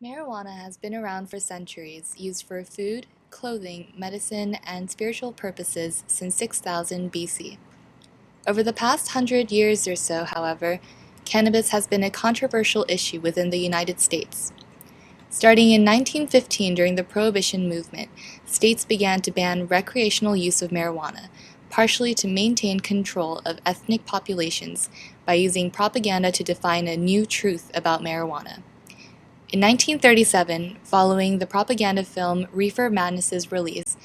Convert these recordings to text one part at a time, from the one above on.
Marijuana has been around for centuries, used for food, clothing, medicine, and spiritual purposes since 6000 BC. Over the past 100 years or so, however, cannabis has been a controversial issue within the United States. Starting in 1915 during the Prohibition movement, states began to ban recreational use of marijuana, partially to maintain control of ethnic populations by using propaganda to define a new truth about marijuana. In 1937, following the propaganda film Reefer Madness's release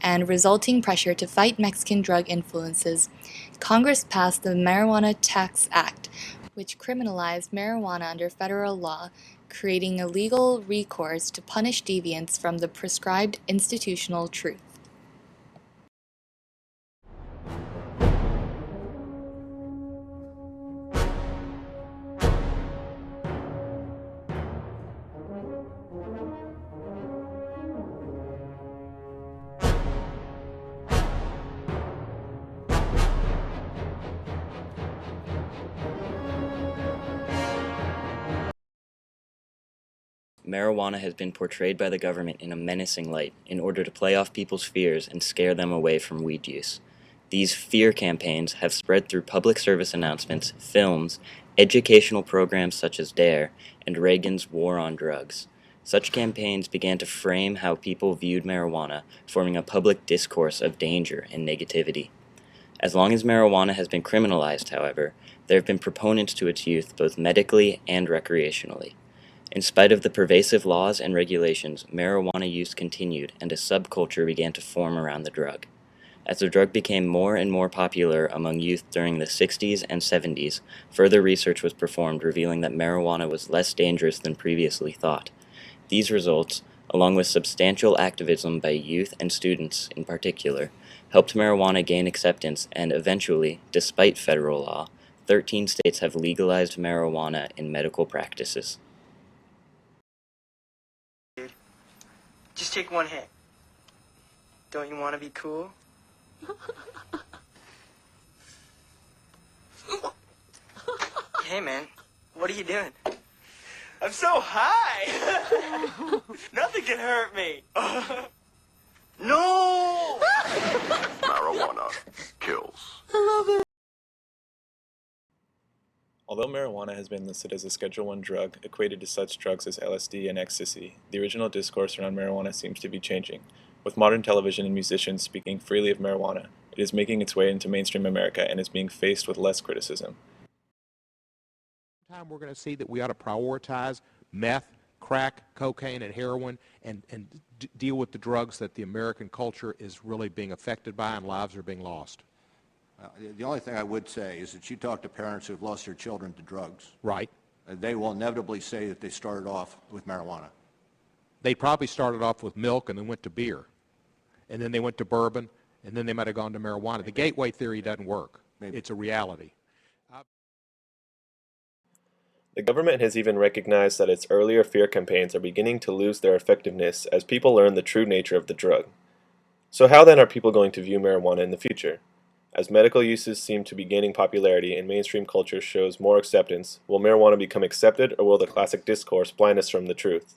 and resulting pressure to fight Mexican drug influences, Congress passed the Marijuana Tax Act, which criminalized marijuana under federal law, creating a legal recourse to punish deviance from the prescribed institutional truth. Marijuana has been portrayed by the government in a menacing light in order to play off people's fears and scare them away from weed use. These fear campaigns have spread through public service announcements, films, educational programs such as DARE, and Reagan's War on Drugs. Such campaigns began to frame how people viewed marijuana, forming a public discourse of danger and negativity. As long as marijuana has been criminalized, however, there have been proponents to its use both medically and recreationally. In spite of the pervasive laws and regulations, marijuana use continued and a subculture began to form around the drug. As the drug became more and more popular among youth during the 60s and 70s, further research was performed revealing that marijuana was less dangerous than previously thought. These results, along with substantial activism by youth and students in particular, helped marijuana gain acceptance and eventually, despite federal law, 13 states have legalized marijuana in medical practices. Just take one hit. Don't you want to be cool? Hey, man. What are you doing? I'm so high! Nothing can hurt me! No! Marijuana kills. Although marijuana has been listed as a Schedule I drug, equated to such drugs as LSD and ecstasy, the original discourse around marijuana seems to be changing. With modern television and musicians speaking freely of marijuana, it is making its way into mainstream America and is being faced with less criticism. We're going to see that we ought to prioritize meth, crack, cocaine, and heroin and deal with the drugs that the American culture is really being affected by and lives are being lost. The only thing I would say is that you talk to parents who have lost their children to drugs. Right. They will inevitably say that they started off with marijuana. They probably started off with milk and then went to beer. And then they went to bourbon, and then they might have gone to marijuana. The gateway theory doesn't work. Maybe. It's a reality. The government has even recognized that its earlier fear campaigns are beginning to lose their effectiveness as people learn the true nature of the drug. So how then are people going to view marijuana in the future? As medical uses seem to be gaining popularity and mainstream culture shows more acceptance, will marijuana become accepted or will the classic discourse blind us from the truth?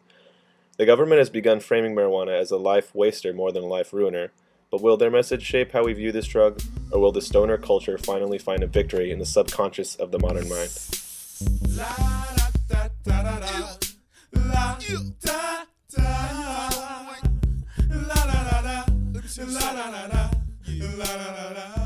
The government has begun framing marijuana as a life waster more than a life ruiner, but will their message shape how we view this drug, or will the stoner culture finally find a victory in the subconscious of the modern mind? La da da da da, la da da, la da da da, la da da da, la da da da.